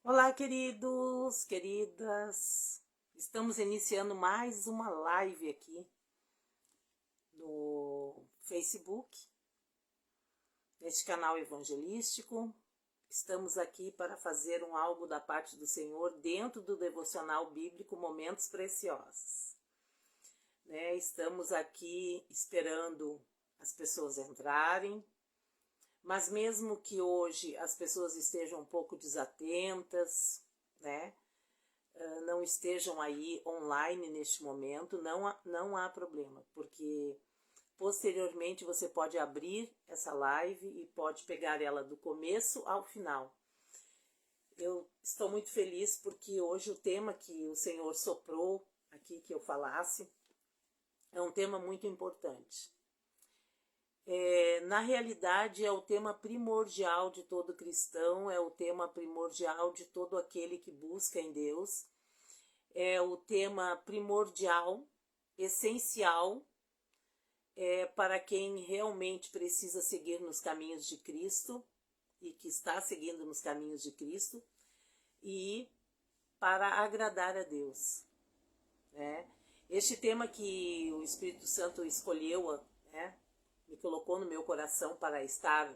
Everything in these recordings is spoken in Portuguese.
Olá, queridos, queridas. Estamos iniciando mais uma live aqui no Facebook, neste canal evangelístico. Estamos aqui para fazer algo da parte do Senhor dentro do devocional bíblico Momentos Preciosos. Estamos aqui esperando as pessoas entrarem, mas mesmo que hoje as pessoas estejam um pouco desatentas, não estejam aí online neste momento, não há problema, porque posteriormente você pode abrir essa live e pode pegar ela do começo ao final. Eu estou muito feliz porque hoje o tema que o Senhor soprou aqui que eu falasse é um tema muito importante. Na realidade, é o tema primordial de todo cristão, é o tema primordial de todo aquele que busca em Deus, é o tema primordial, essencial, para quem realmente precisa seguir nos caminhos de Cristo e que está seguindo nos caminhos de Cristo e para agradar a Deus. Este tema que o Espírito Santo escolheu, me colocou no meu coração para estar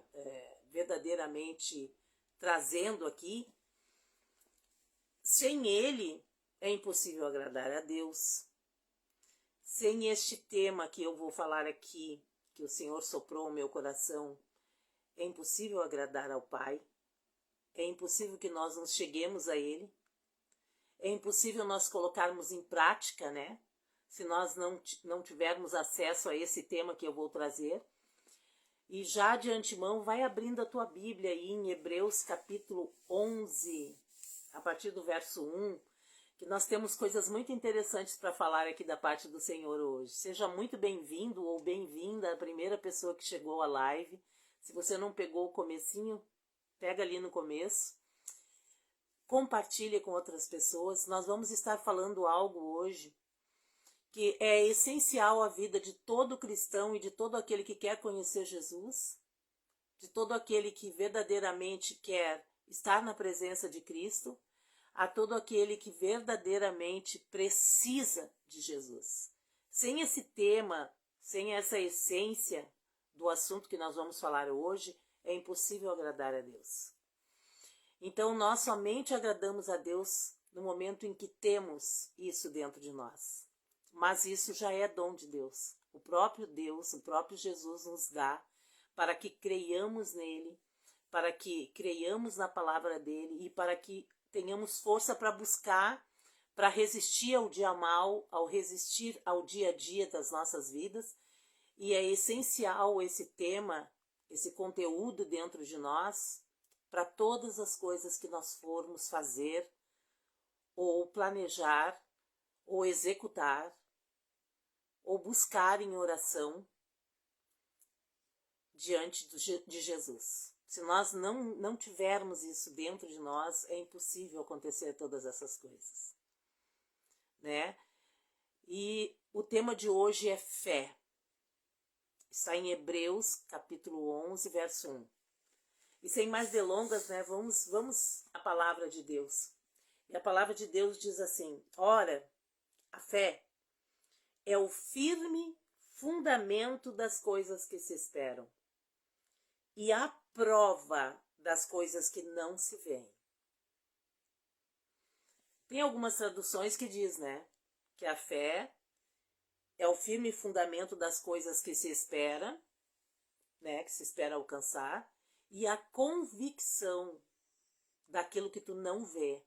verdadeiramente trazendo aqui, sem ele é impossível agradar a Deus. Sem este tema que eu vou falar aqui, que o Senhor soprou no meu coração, é impossível agradar ao Pai, é impossível que nós nos cheguemos a Ele, é impossível nós colocarmos em prática, se nós não tivermos acesso a esse tema que eu vou trazer. E já de antemão, vai abrindo a tua Bíblia aí em Hebreus capítulo 11, a partir do verso 1, que nós temos coisas muito interessantes para falar aqui da parte do Senhor hoje. Seja muito bem-vindo ou bem-vinda a primeira pessoa que chegou à live. Se você não pegou o comecinho, pega ali no começo. Compartilhe com outras pessoas. Nós vamos estar falando algo hoje que é essencial à vida de todo cristão e de todo aquele que quer conhecer Jesus, de todo aquele que verdadeiramente quer estar na presença de Cristo, a todo aquele que verdadeiramente precisa de Jesus. Sem esse tema, sem essa essência do assunto que nós vamos falar hoje, é impossível agradar a Deus. Então, nós somente agradamos a Deus no momento em que temos isso dentro de nós. Mas isso já é dom de Deus. O próprio Deus, o próprio Jesus nos dá para que creiamos nele, para que creiamos na palavra dele e para que tenhamos força para buscar, para resistir ao dia mal, ao resistir ao dia a dia das nossas vidas. E é essencial esse tema, esse conteúdo dentro de nós, para todas as coisas que nós formos fazer, ou planejar, ou executar, ou buscar em oração diante de Jesus. Se nós não tivermos isso dentro de nós, é impossível acontecer todas essas coisas. E o tema de hoje é fé. Está em Hebreus, capítulo 11, verso 1. E sem mais delongas, vamos à palavra de Deus. E a palavra de Deus diz assim: ora, a fé é o firme fundamento das coisas que se esperam e a prova das coisas que não se veem. Tem algumas traduções que diz, que a fé é o firme fundamento das coisas que se espera, que se espera alcançar, e a convicção daquilo que tu não vê.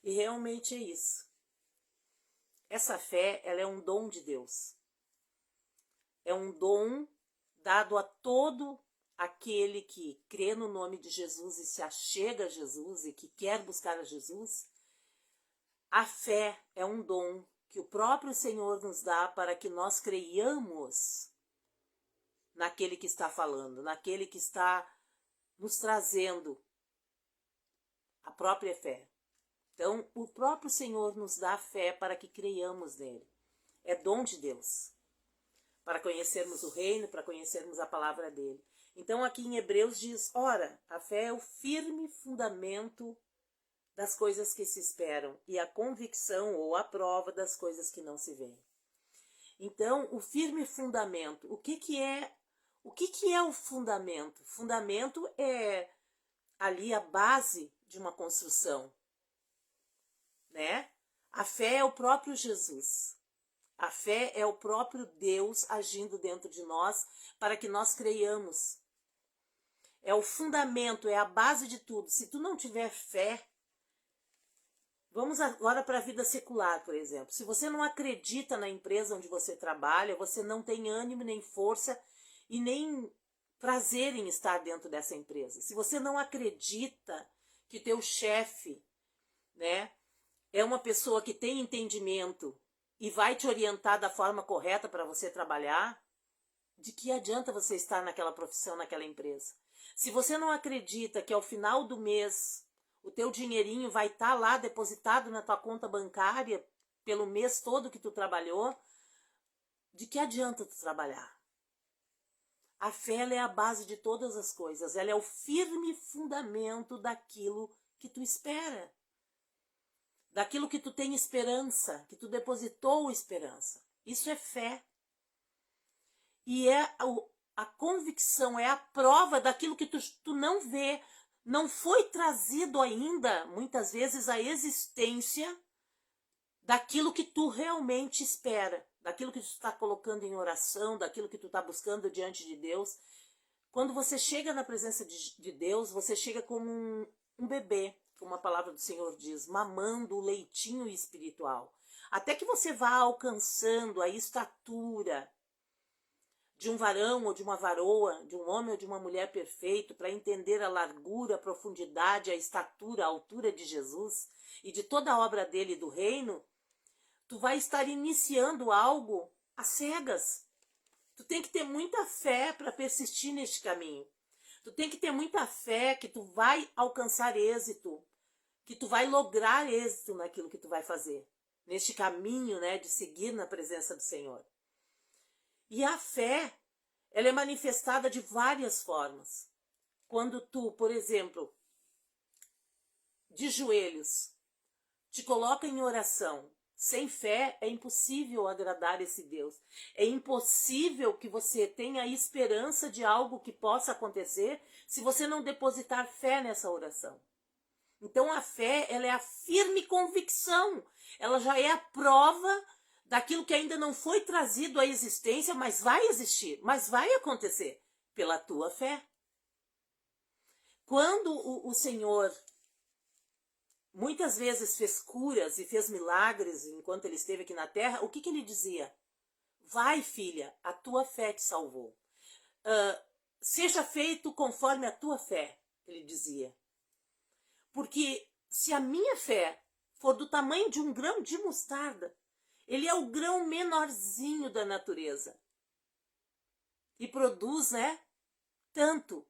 E realmente é isso. Essa fé, ela é um dom de Deus. É um dom dado a todo aquele que crê no nome de Jesus e se achega a Jesus e que quer buscar a Jesus. A fé é um dom que o próprio Senhor nos dá para que nós creiamos naquele que está falando, naquele que está nos trazendo a própria fé. Então, o próprio Senhor nos dá a fé para que creiamos nele. É dom de Deus. Para conhecermos o reino, para conhecermos a palavra dele. Então, aqui em Hebreus diz, ora, a fé é o firme fundamento das coisas que se esperam e a convicção ou a prova das coisas que não se veem. Então, o firme fundamento, o que é o fundamento? Fundamento é ali a base de uma construção, né? A fé é o próprio Jesus. A fé é o próprio Deus agindo dentro de nós para que nós creiamos. É o fundamento, é a base de tudo. Se tu não tiver fé, vamos agora para a vida secular, por exemplo. Se você não acredita na empresa onde você trabalha, você não tem ânimo, nem força e nem prazer em estar dentro dessa empresa. Se você não acredita que teu chefe, né, é uma pessoa que tem entendimento e vai te orientar da forma correta para você trabalhar, de que adianta você estar naquela profissão, naquela empresa? Se você não acredita que ao final do mês o teu dinheirinho vai estar lá depositado na tua conta bancária pelo mês todo que tu trabalhou, de que adianta tu trabalhar? A fé ela é a base de todas as coisas, ela é o firme fundamento daquilo que tu espera, daquilo que tu tem esperança, que tu depositou esperança. Isso é fé. E é a convicção, é a prova daquilo que tu não vê. Não foi trazido ainda, muitas vezes, a existência daquilo que tu realmente espera, daquilo que tu está colocando em oração, daquilo que tu está buscando diante de Deus. Quando você chega na presença de Deus, você chega como um bebê, como a palavra do Senhor diz, mamando o leitinho espiritual. Até que você vá alcançando a estatura de um varão ou de uma varoa, de um homem ou de uma mulher perfeito, para entender a largura, a profundidade, a estatura, a altura de Jesus e de toda a obra dele e do reino, tu vai estar iniciando algo às cegas. Tu tem que ter muita fé para persistir neste caminho. Tu tem que ter muita fé que tu vai alcançar êxito, que tu vai lograr êxito naquilo que tu vai fazer, neste caminho, né, de seguir na presença do Senhor. E a fé, ela é manifestada de várias formas. Quando tu, por exemplo, de joelhos, te coloca em oração, sem fé é impossível agradar esse Deus. É impossível que você tenha esperança de algo que possa acontecer se você não depositar fé nessa oração. Então a fé, ela é a firme convicção. Ela já é a prova daquilo que ainda não foi trazido à existência, mas vai existir, mas vai acontecer pela tua fé. Quando o Senhor muitas vezes fez curas e fez milagres enquanto ele esteve aqui na terra, o que ele dizia? Vai, filha, a tua fé te salvou. Seja feito conforme a tua fé, ele dizia. Porque se a minha fé for do tamanho de um grão de mostarda, ele é o grão menorzinho da natureza. E produz, né, tanto,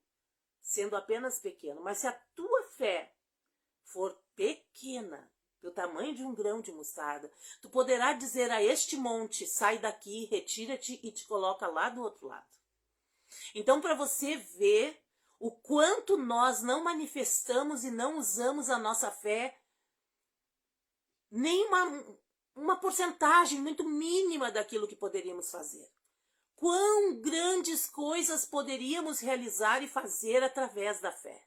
sendo apenas pequeno. Mas se a tua fé for pequena, do tamanho de um grão de mostarda, tu poderá dizer a este monte, sai daqui, retira-te e te coloca lá do outro lado. Então, para você ver o quanto nós não manifestamos e não usamos a nossa fé, nem uma porcentagem muito mínima daquilo que poderíamos fazer. Quão grandes coisas poderíamos realizar e fazer através da fé.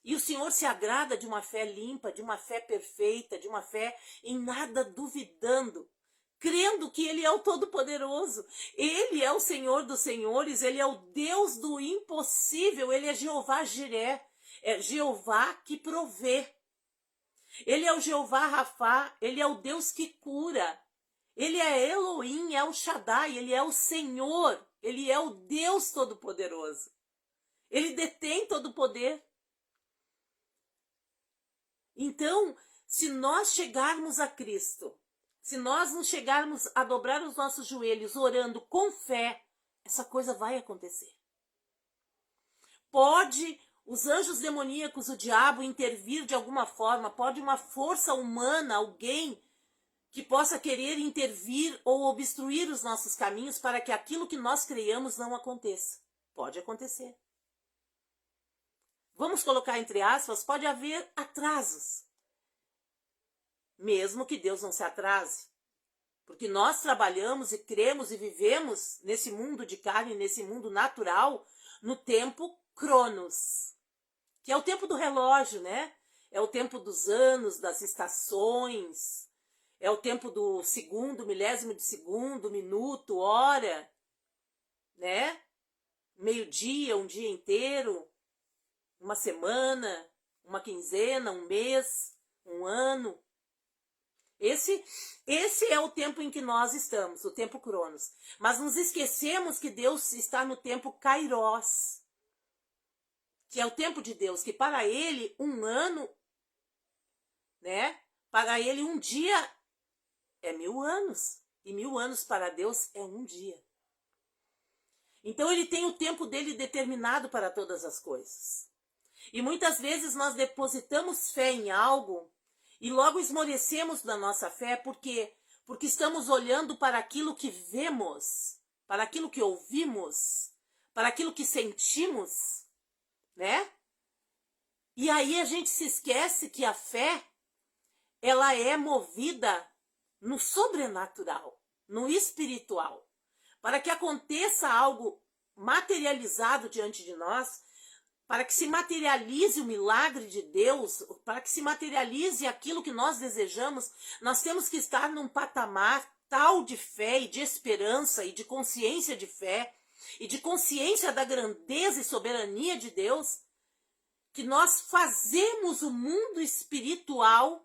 E o Senhor se agrada de uma fé limpa, de uma fé perfeita, de uma fé em nada duvidando, crendo que Ele é o Todo-Poderoso. Ele é o Senhor dos Senhores, Ele é o Deus do impossível, Ele é Jeová Jiré, é Jeová que provê. Ele é o Jeová Rafá, Ele é o Deus que cura. Ele é Elohim, é o Shaddai, Ele é o Senhor, Ele é o Deus Todo-Poderoso. Ele detém todo o poder. Então, se nós chegarmos a Cristo, se nós não chegarmos a dobrar os nossos joelhos orando com fé, essa coisa vai acontecer. Pode os anjos demoníacos, o diabo, intervir de alguma forma, pode uma força humana, alguém que possa querer intervir ou obstruir os nossos caminhos para que aquilo que nós creiamos não aconteça. Pode acontecer. vamos colocar entre aspas, pode haver atrasos. Mesmo que Deus não se atrase. Porque nós trabalhamos e cremos e vivemos nesse mundo de carne, nesse mundo natural, no tempo Cronos, que é o tempo do relógio, né? É o tempo dos anos, das estações, é o tempo do segundo, milésimo de segundo, minuto, hora, né? Meio-dia, um dia inteiro, uma semana, uma quinzena, um mês, um ano. Esse é o tempo em que nós estamos, o tempo Cronos. Mas nos esquecemos que Deus está no tempo Kairos, que é o tempo de Deus, que para ele um ano, né? Para ele um dia é 1000 anos. E 1000 anos para Deus é um dia. Então ele tem o tempo dele determinado para todas as coisas. E muitas vezes nós depositamos fé em algo e logo esmorecemos da nossa fé, porque estamos olhando para aquilo que vemos, para aquilo que ouvimos, para aquilo que sentimos, né? E aí a gente se esquece que a fé, ela é movida no sobrenatural, no espiritual. Para que aconteça algo materializado diante de nós, para que se materialize o milagre de Deus, para que se materialize aquilo que nós desejamos, nós temos que estar num patamar tal de fé e de esperança e de consciência de fé e de consciência da grandeza e soberania de Deus, que nós fazemos o mundo espiritual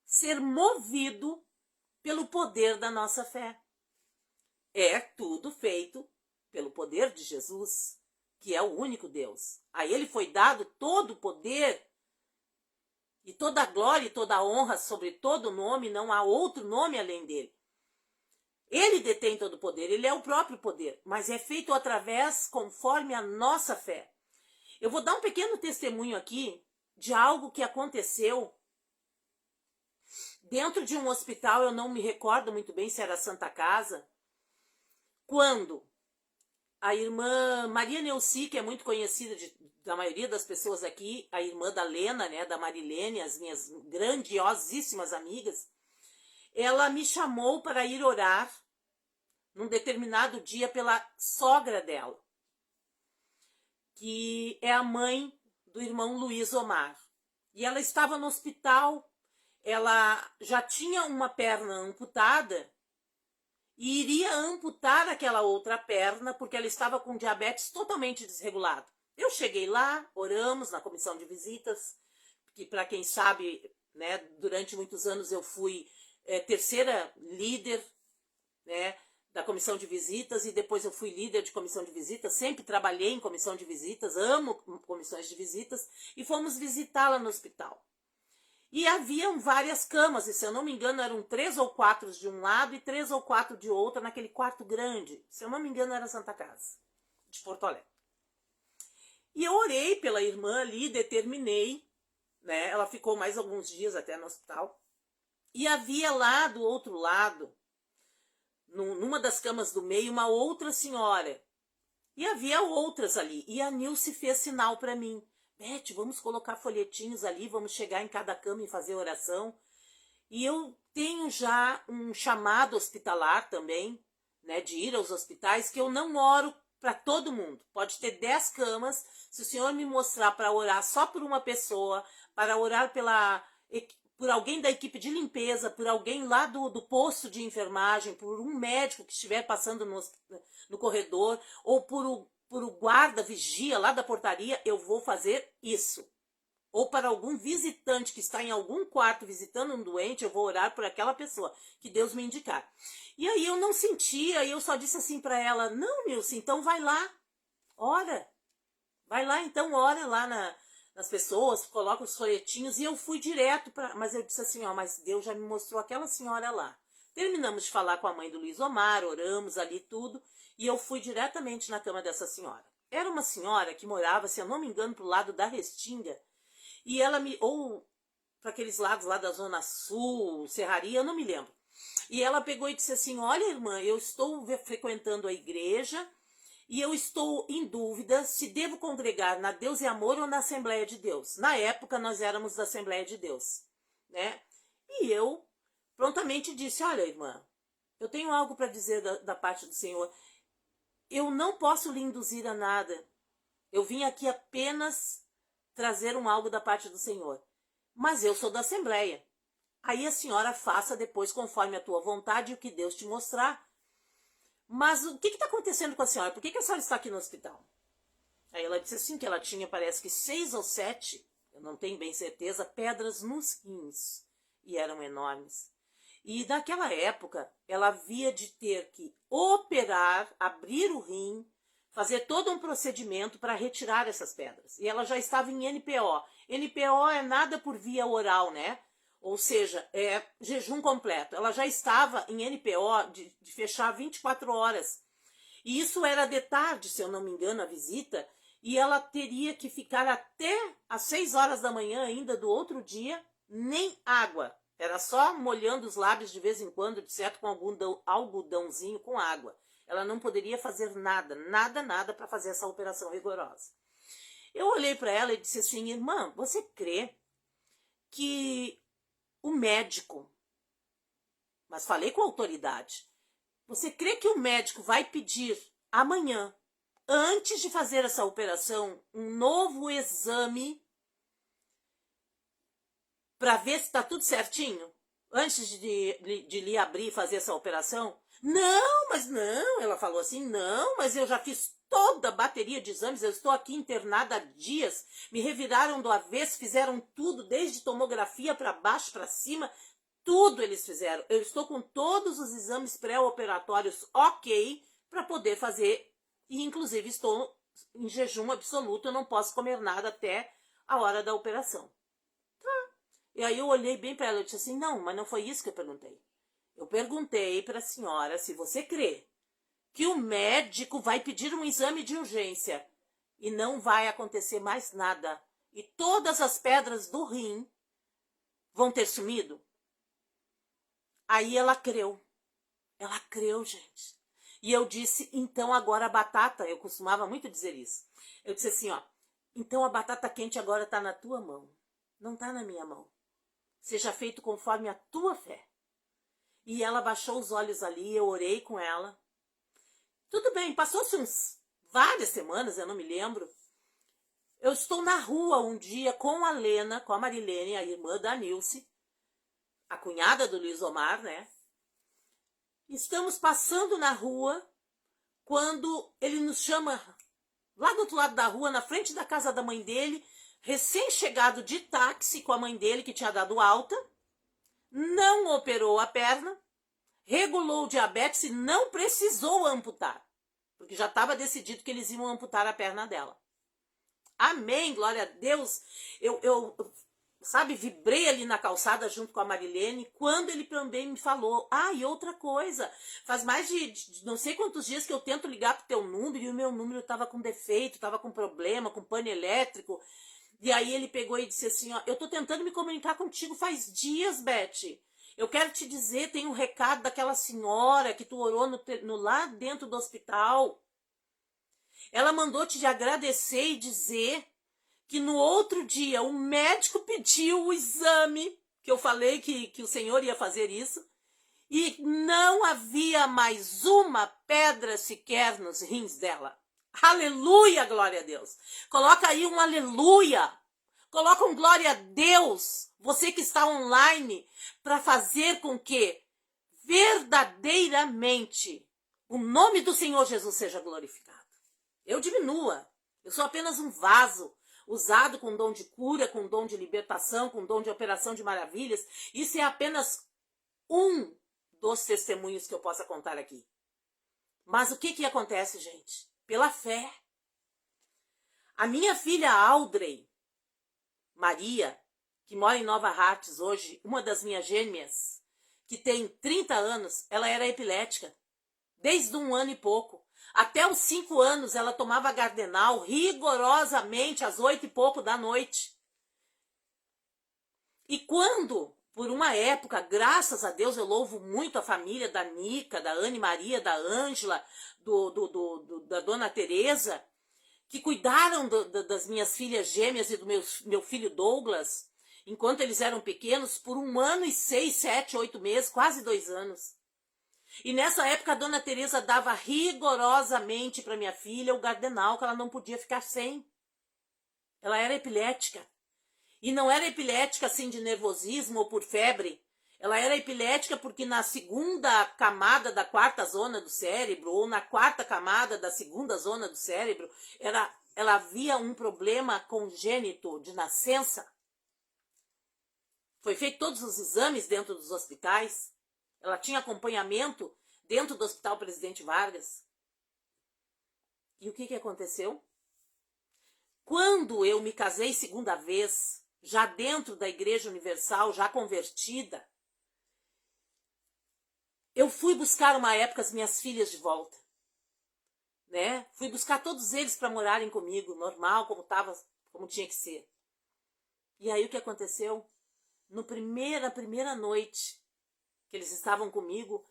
ser movido pelo poder da nossa fé. É tudo feito pelo poder de Jesus, que é o único Deus. A ele foi dado todo o poder e toda a glória e toda a honra sobre todo nome, não há outro nome além dele. Ele detém todo o poder, ele é o próprio poder, mas é feito através, conforme a nossa fé. Eu vou dar um pequeno testemunho aqui de algo que aconteceu dentro de um hospital, eu não me recordo muito bem se era Santa Casa, quando a irmã Maria Neuci, que é muito conhecida da maioria das pessoas aqui, a irmã da Lena, né, da Marilene, as minhas grandiosíssimas amigas, ela me chamou para ir orar num determinado dia pela sogra dela, que é a mãe do irmão Luiz Omar. E ela estava no hospital, ela já tinha uma perna amputada, e iria amputar aquela outra perna porque ela estava com diabetes totalmente desregulado. Eu cheguei lá, oramos na comissão de visitas, que para quem sabe, né, durante muitos anos eu fui terceira líder, né, da comissão de visitas, e depois eu fui líder de comissão de visitas, sempre trabalhei em comissão de visitas, amo comissões de visitas, e fomos visitá-la no hospital. E haviam várias camas, e se eu não me engano eram 3 ou 4 de um lado e 3 ou 4 de outro, naquele quarto grande. Se eu não me engano era Santa Casa, de Porto Alegre. E eu orei pela irmã ali, determinei, né? Ela ficou mais alguns dias até no hospital. E havia lá do outro lado, numa das camas do meio, uma outra senhora. E havia outras ali. E a Nilce fez sinal para mim. Beth, vamos colocar folhetinhos ali, vamos chegar em cada cama e fazer oração. E eu tenho já um chamado hospitalar também, né, de ir aos hospitais, que eu não oro para todo mundo. Pode ter 10 camas, se o Senhor me mostrar para orar só por uma pessoa, para orar por alguém da equipe de limpeza, por alguém lá do posto de enfermagem, por um médico que estiver passando no corredor, ou por o guarda, vigia lá da portaria, eu vou fazer isso. Ou para algum visitante que está em algum quarto visitando um doente, eu vou orar por aquela pessoa, que Deus me indicar. E aí eu não sentia, e eu só disse assim para ela, não, Nilce, então vai lá, ora. Vai lá, então, ora lá nas pessoas, coloca os folhetinhos, e eu fui direto para... Mas eu disse assim, ó, mas Deus já me mostrou aquela senhora lá. Terminamos de falar com a mãe do Luiz Omar, oramos ali tudo, e eu fui diretamente na cama dessa senhora. Era uma senhora que morava, se eu não me engano, pro lado da Restinga, e ela ou para aqueles lados lá da Zona Sul, Serraria, eu não me lembro. E ela pegou e disse assim, olha, irmã, eu estou frequentando a igreja, e eu estou em dúvida se devo congregar na Deus e Amor ou na Assembleia de Deus. Na época, nós éramos da Assembleia de Deus, né? E eu prontamente disse, olha, irmã, eu tenho algo para dizer da parte do Senhor. Eu não posso lhe induzir a nada. Eu vim aqui apenas trazer algo da parte do Senhor. Mas eu sou da Assembleia. Aí a senhora faça depois conforme a tua vontade e o que Deus te mostrar. Mas o que está acontecendo com a senhora? Por que a senhora está aqui no hospital? Aí ela disse assim, que ela tinha, parece que 6 ou 7, eu não tenho bem certeza, pedras nos rins. E eram enormes. E naquela época, ela havia de ter que operar, abrir o rim, fazer todo um procedimento para retirar essas pedras. E ela já estava em NPO. NPO é nada por via oral, né? Ou seja, é jejum completo. Ela já estava em NPO de fechar 24 horas. E isso era de tarde, se eu não me engano, a visita. E ela teria que ficar até às 6 horas da manhã ainda do outro dia, nem água. Era só molhando os lábios de vez em quando, de certo, com algum algodãozinho com água. Ela não poderia fazer nada, nada para fazer essa operação rigorosa. Eu olhei para ela e disse assim, irmã, você crê que o médico, mas falei com autoridade, você crê que o médico vai pedir amanhã, antes de fazer essa operação, um novo exame para ver se está tudo certinho? Antes de lhe abrir e fazer essa operação? Não, mas não, ela falou assim, não, mas eu já fiz toda a bateria de exames, eu estou aqui internada há dias, me reviraram do avesso, fizeram tudo, desde tomografia para baixo, para cima, tudo eles fizeram. Eu estou com todos os exames pré-operatórios ok para poder fazer, e inclusive estou em jejum absoluto, eu não posso comer nada até a hora da operação. E aí eu olhei bem para ela e disse assim, não, mas não foi isso que eu perguntei. Eu perguntei para a senhora se você crê que o médico vai pedir um exame de urgência e não vai acontecer mais nada. E todas as pedras do rim vão ter sumido. Aí ela creu. Ela creu, gente. E eu disse, então agora a batata, eu costumava muito dizer isso. Eu disse assim, ó, então a batata quente agora está na tua mão. Não está na minha mão. Seja feito conforme a tua fé. E ela baixou os olhos ali, eu orei com ela. Tudo bem, passou-se várias semanas, eu não me lembro. Eu estou na rua um dia com a Lena, com a Marilene, a irmã da Nilce, a cunhada do Luiz Omar, né? Estamos passando na rua quando ele nos chama lá do outro lado da rua, na frente da casa da mãe dele, recém-chegado de táxi com a mãe dele, que tinha dado alta, não operou a perna, regulou o diabetes e não precisou amputar, porque já estava decidido que eles iam amputar a perna dela. Amém, glória a Deus. Eu vibrei ali na calçada junto com a Marilene, quando ele também me falou, e outra coisa, faz mais de não sei quantos dias que eu tento ligar pro teu número e o meu número estava com defeito, estava com problema, com pane elétrico. E aí ele pegou e disse assim, ó, eu tô tentando me comunicar contigo faz dias, Beth. Eu quero te dizer, tem um recado daquela senhora que tu orou lá dentro do hospital. Ela mandou te agradecer e dizer que no outro dia o médico pediu o exame, que eu falei que o senhor ia fazer isso, e não havia mais uma pedra sequer nos rins dela. Aleluia, glória a Deus. Coloca aí um aleluia. Coloca um glória a Deus. Você que está online, para fazer com que verdadeiramente o nome do Senhor Jesus seja glorificado. Eu diminua. Eu sou apenas um vaso usado com dom de cura, com dom de libertação, com dom de operação de maravilhas. Isso é apenas um dos testemunhos que eu possa contar aqui. Mas o que acontece, gente? Pela fé. A minha filha Audrey Maria, que mora em Nova Hartz hoje, uma das minhas gêmeas, que tem 30 anos, ela era epilética. Desde 1 ano e pouco. Até os 5 anos ela tomava Gardenal rigorosamente às 8 e pouco da noite. E quando por uma época, graças a Deus, eu louvo muito a família da Nica, da Anne Maria, da Ângela, da Dona Teresa, que cuidaram das minhas filhas gêmeas e do meu filho Douglas, enquanto eles eram pequenos, por 1 ano e 6, 7, 8 meses, quase 2 anos. E nessa época a Dona Teresa dava rigorosamente para minha filha o Gardenal, que ela não podia ficar sem. Ela era epilética. E não era epilética assim de nervosismo ou por febre. Ela era epilética porque na segunda camada da 4ª zona do cérebro, ou na 4ª camada da 2ª zona do cérebro, ela havia um problema congênito de nascença. Foi feito todos os exames dentro dos hospitais. Ela tinha acompanhamento dentro do Hospital Presidente Vargas. E o que aconteceu? Quando eu me casei 2ª vez, já dentro da Igreja Universal, já convertida, eu fui buscar uma época as minhas filhas de volta, né? Fui buscar todos eles para morarem comigo, normal, como tinha que ser. E aí o que aconteceu? Na primeira noite que eles estavam comigo,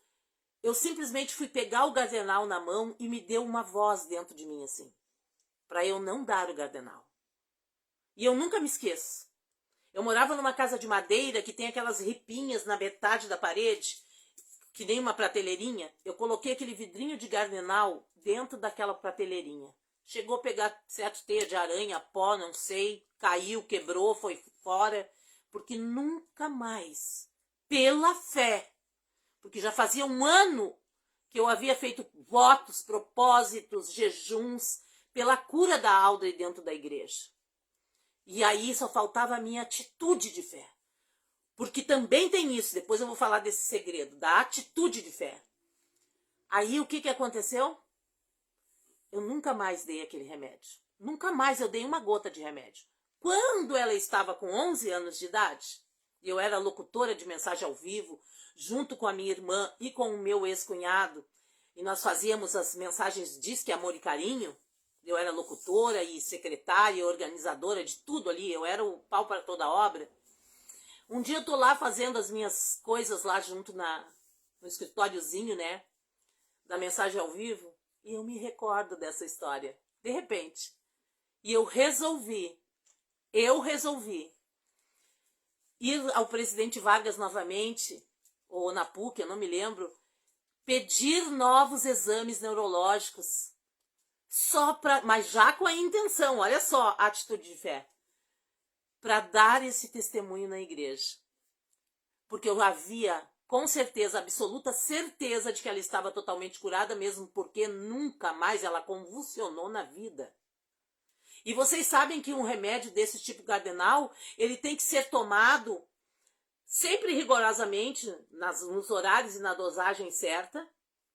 eu simplesmente fui pegar o Gardenal na mão e me deu uma voz dentro de mim assim, para eu não dar o Gardenal. E eu nunca me esqueço. Eu morava numa casa de madeira que tem aquelas ripinhas na metade da parede, que nem uma prateleirinha. Eu coloquei aquele vidrinho de Gardenal dentro daquela prateleirinha. Chegou a pegar certo teia de aranha, pó, não sei, caiu, quebrou, foi fora, porque nunca mais, pela fé, porque já fazia 1 ano que eu havia feito votos, propósitos, jejuns, pela cura da Audrey dentro da igreja. E aí só faltava a minha atitude de fé. Porque também tem isso, depois eu vou falar desse segredo, da atitude de fé. Aí o que aconteceu? Eu nunca mais dei aquele remédio. Nunca mais eu dei uma gota de remédio. Quando ela estava com 11 anos de idade, eu era locutora de mensagem ao vivo, junto com a minha irmã e com o meu ex-cunhado, e nós fazíamos as mensagens Disque Amor e Carinho. Eu era locutora e secretária e organizadora de tudo ali, eu era o pau para toda obra. Um dia eu tô lá fazendo as minhas coisas lá junto no escritóriozinho, né, da mensagem ao vivo, e eu me recordo dessa história, de repente. E eu resolvi ir ao Presidente Vargas novamente, ou na PUC, eu não me lembro, pedir novos exames neurológicos, mas já com a intenção, olha só a atitude de fé, para dar esse testemunho na igreja. Porque eu havia, com certeza, absoluta certeza de que ela estava totalmente curada, mesmo porque nunca mais ela convulsionou na vida. E vocês sabem que um remédio desse tipo Gardenal, ele tem que ser tomado sempre rigorosamente, nos horários e na dosagem certa,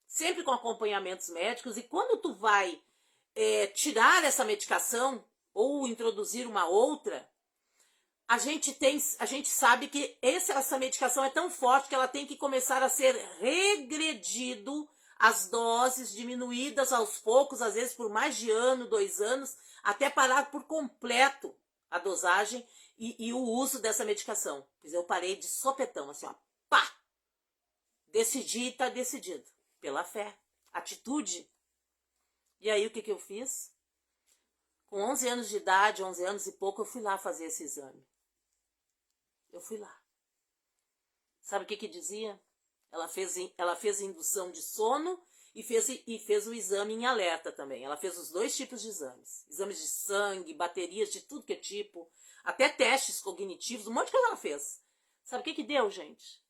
sempre com acompanhamentos médicos, e quando tu vai tirar essa medicação ou introduzir uma outra, a gente sabe que essa medicação é tão forte que ela tem que começar a ser regredido, as doses diminuídas aos poucos, às vezes por mais de 1 ano, 2 anos, até parar por completo a dosagem e o uso dessa medicação. Pois eu parei de sopetão, assim, ó, pá! Decidi e tá decidido, pela fé, atitude. E aí o que eu fiz? Com 11 anos de idade, 11 anos e pouco, eu fui lá fazer esse exame. Eu fui lá. Sabe o que dizia? Ela fez indução de sono e fez o exame em alerta também. Ela fez os 2 tipos de exames. Exames de sangue, baterias de tudo que é tipo, até testes cognitivos, um monte de coisa ela fez. Sabe o que deu, gente?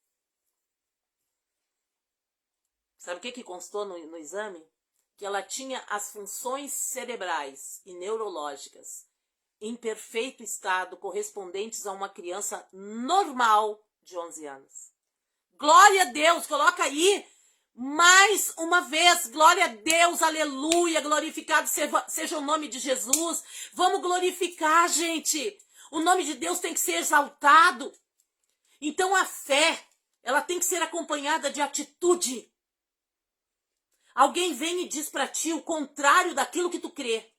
Sabe o que constou no exame? Que ela tinha as funções cerebrais e neurológicas em perfeito estado, correspondentes a uma criança normal de 11 anos. Glória a Deus, coloca aí mais uma vez, glória a Deus, aleluia, glorificado seja o nome de Jesus. Vamos glorificar, gente. O nome de Deus tem que ser exaltado. Então a fé, ela tem que ser acompanhada de atitude. Alguém vem e diz para ti o contrário daquilo que tu crê.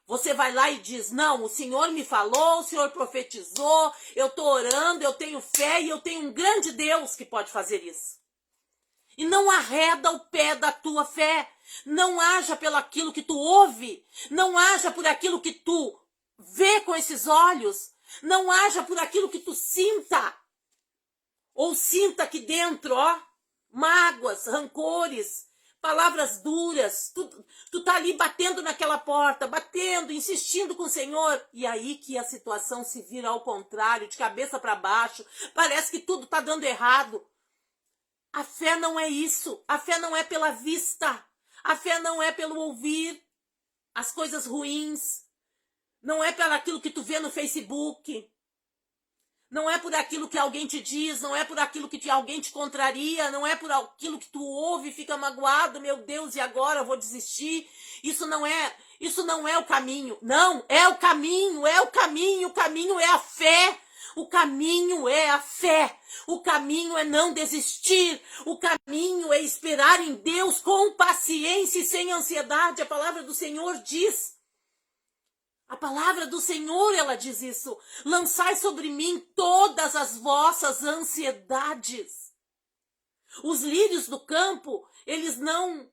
Você vai lá e diz, não, o Senhor me falou, o Senhor profetizou, eu estou orando, eu tenho fé e eu tenho um grande Deus que pode fazer isso. E não arreda o pé da tua fé. Não haja pelo aquilo que tu ouve. Não haja por aquilo que tu vê com esses olhos. Não haja por aquilo que tu sinta. Ou sinta aqui dentro, ó. Mágoas, rancores, palavras duras. Tu tá ali batendo naquela porta, batendo, insistindo com o Senhor. E aí que a situação se vira ao contrário, de cabeça para baixo. Parece que tudo tá dando errado. A fé não é isso. A fé não é pela vista. A fé não é pelo ouvir as coisas ruins. Não é pelo aquilo que tu vê no Facebook. Não é por aquilo que alguém te diz. Não é por aquilo que alguém te contraria. Não é por aquilo que tu ouve e fica magoado. Meu Deus, e agora eu vou desistir? Isso não é o caminho. Não, é o caminho, é o caminho. O caminho é a fé. O caminho é a fé, o caminho é não desistir, o caminho é esperar em Deus com paciência e sem ansiedade. A palavra do Senhor diz, a palavra do Senhor, ela diz isso, lançai sobre mim todas as vossas ansiedades. Os lírios do campo, eles não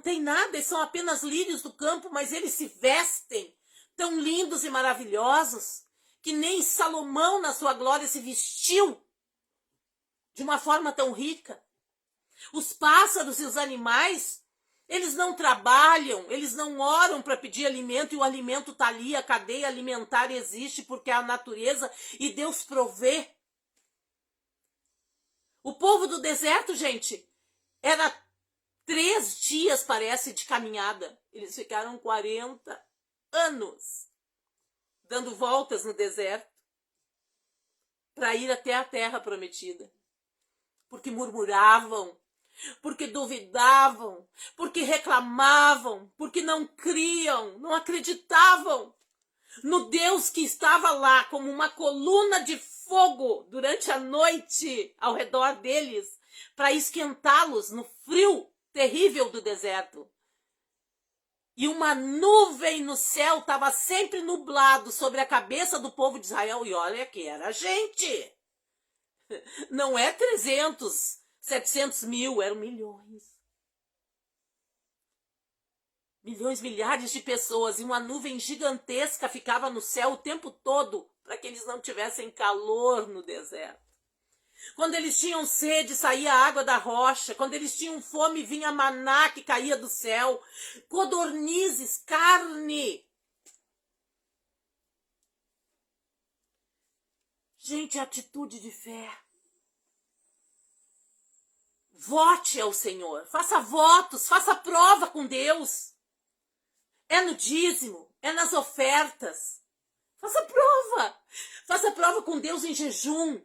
têm nada, eles são apenas lírios do campo, mas eles se vestem tão lindos e maravilhosos, que nem Salomão na sua glória se vestiu de uma forma tão rica. Os pássaros e os animais, eles não trabalham, eles não oram para pedir alimento e o alimento está ali, a cadeia alimentar existe porque é a natureza e Deus provê. O povo do deserto, gente, era 3 dias, parece, de caminhada. Eles ficaram 40 anos dando voltas no deserto para ir até a terra prometida. Porque murmuravam, porque duvidavam, porque reclamavam, porque não criam, não acreditavam no Deus que estava lá como uma coluna de fogo durante a noite ao redor deles para esquentá-los no frio terrível do deserto. E uma nuvem no céu estava sempre nublado sobre a cabeça do povo de Israel. E olha que era gente. Não é 300, 700 mil, eram milhões. Milhões, milhares de pessoas. E uma nuvem gigantesca ficava no céu o tempo todo para que eles não tivessem calor no deserto. Quando eles tinham sede, saía a água da rocha. Quando eles tinham fome, vinha maná que caía do céu. Codornizes, carne. Gente, atitude de fé. Vote ao Senhor. Faça votos, faça prova com Deus. É no dízimo, é nas ofertas. Faça prova. Faça prova com Deus em jejum.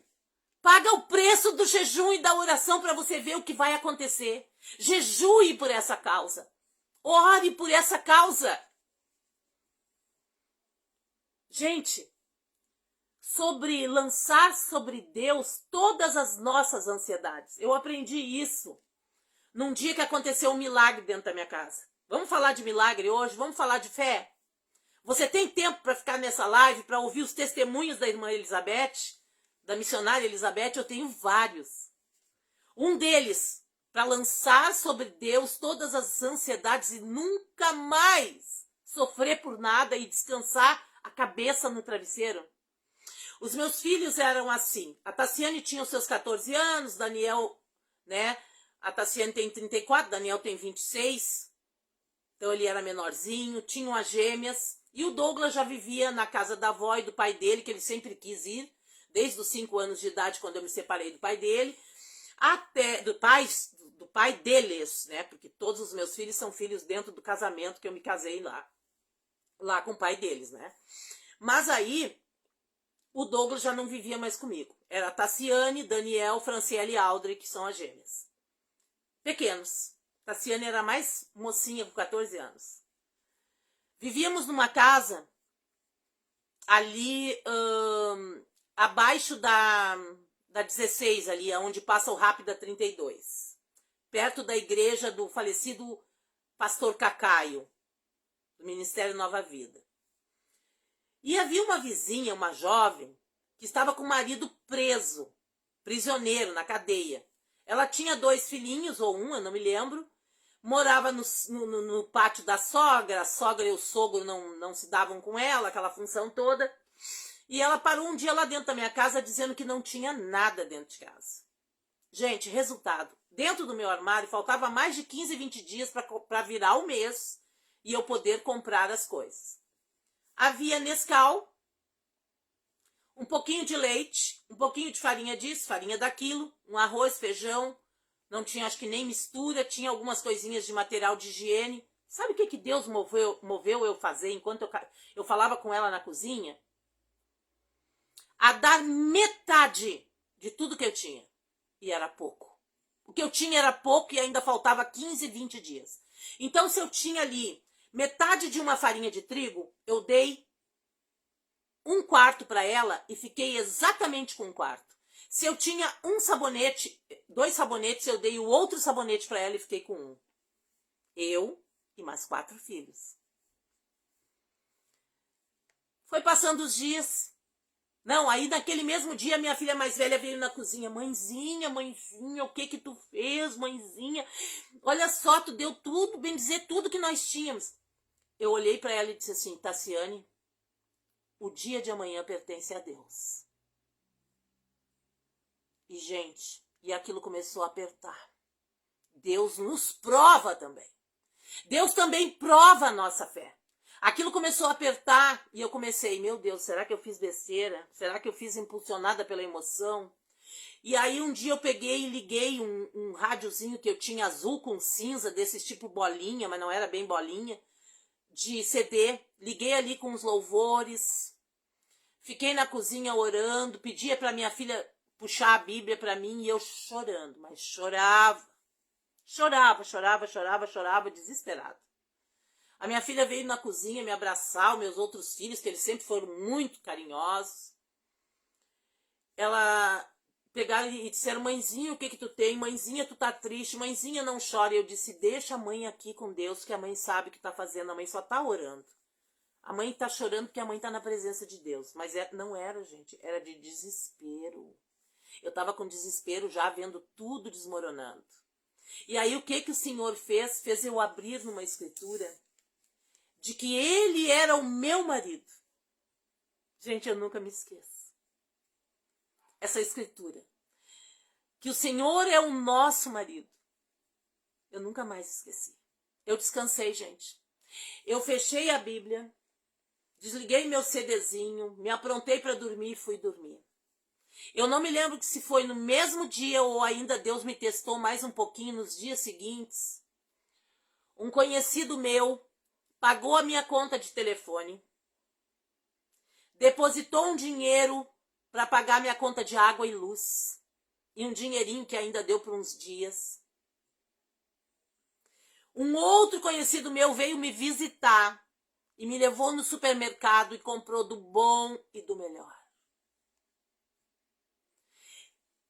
Paga o preço do jejum e da oração para você ver o que vai acontecer. Jejue por essa causa. Ore por essa causa. Gente, sobre lançar sobre Deus todas as nossas ansiedades. Eu aprendi isso num dia que aconteceu um milagre dentro da minha casa. Vamos falar de milagre hoje? Vamos falar de fé? Você tem tempo para ficar nessa live, para ouvir os testemunhos da irmã Elizabeth? Da missionária Elizabeth? Eu tenho vários. Um deles, para lançar sobre Deus todas as ansiedades e nunca mais sofrer por nada e descansar a cabeça no travesseiro. Os meus filhos eram assim. A Tassiane tinha os seus 14 anos, Daniel, né? A Tassiane tem 34, Daniel tem 26. Então ele era menorzinho, tinham as gêmeas. E o Douglas já vivia na casa da avó e do pai dele, que ele sempre quis ir. Desde os 5 anos de idade, quando eu me separei do pai dele. Até do pai deles, né? Porque todos os meus filhos são filhos dentro do casamento que eu me casei lá com o pai deles, né? Mas aí o Douglas já não vivia mais comigo. Era a Tassiane, Daniel, Franciele e Audrey, que são as gêmeas. Pequenos. Tassiane era mais mocinha, com 14 anos. Vivíamos numa casa ali abaixo da 16, ali onde passa o Rápida 32. Perto da igreja do falecido pastor Cacaio. do Ministério Nova Vida. E havia uma vizinha, uma jovem, que estava com o marido preso, prisioneiro, na cadeia. Ela tinha 2 filhinhos, ou um, eu não me lembro, morava no pátio da sogra, a sogra e o sogro não se davam com ela, aquela função toda. E ela parou um dia lá dentro da minha casa dizendo que não tinha nada dentro de casa. Gente, resultado, dentro do meu armário faltava mais de 15, 20 dias para virar o mês e eu poder comprar as coisas. Havia Nescau, um pouquinho de leite, um pouquinho de farinha disso, farinha daquilo, um arroz, feijão, não tinha acho que nem mistura, tinha algumas coisinhas de material de higiene. Sabe o que Deus moveu eu fazer enquanto eu falava com ela na cozinha? A dar metade de tudo que eu tinha. E era pouco. O que eu tinha era pouco e ainda faltava 15, 20 dias. Então, se eu tinha ali metade de uma farinha de trigo, eu dei 1/4 para ela e fiquei exatamente com 1/4. Se eu tinha 2 sabonetes, eu dei o outro sabonete para ela e fiquei com 1. Eu e mais 4 filhos. Foi passando os dias. Não, aí naquele mesmo dia minha filha mais velha veio na cozinha. Mãezinha, o que tu fez, mãezinha? Olha só, tu deu tudo, bem dizer, tudo que nós tínhamos. Eu olhei para ela e disse assim, Tassiane, o dia de amanhã pertence a Deus. E, gente, e aquilo começou a apertar. Deus nos prova também. Deus também prova a nossa fé. Aquilo começou a apertar e eu comecei, meu Deus, será que eu fiz besteira? Será que eu fiz impulsionada pela emoção? E aí um dia eu peguei e liguei um rádiozinho que eu tinha azul com cinza, desses tipo bolinha, mas não era bem bolinha, de CD. Liguei ali com os louvores, fiquei na cozinha orando, pedia para minha filha puxar a Bíblia para mim e eu chorando, mas chorava, desesperado. A minha filha veio na cozinha me abraçar, os meus outros filhos, que eles sempre foram muito carinhosos. Ela pegaram e disseram, mãezinha, o que tu tem? Mãezinha, tu tá triste. Mãezinha, não chora. Eu disse, deixa a mãe aqui com Deus, que a mãe sabe o que tá fazendo. A mãe só tá orando. A mãe tá chorando porque a mãe tá na presença de Deus. Mas não era, gente. Era de desespero. Eu tava com desespero já vendo tudo desmoronando. E aí o que o Senhor fez? Fez eu abrir numa escritura de que ele era o meu marido. Gente, eu nunca me esqueço. Essa escritura. Que o Senhor é o nosso marido. Eu nunca mais esqueci. Eu descansei, gente. Eu fechei a Bíblia, desliguei meu CDzinho, me aprontei para dormir e fui dormir. Eu não me lembro que se foi no mesmo dia ou ainda Deus me testou mais um pouquinho nos dias seguintes. Um conhecido meu pagou a minha conta de telefone, depositou um dinheiro para pagar minha conta de água e luz, e um dinheirinho que ainda deu por uns dias. Um outro conhecido meu veio me visitar e me levou no supermercado e comprou do bom e do melhor.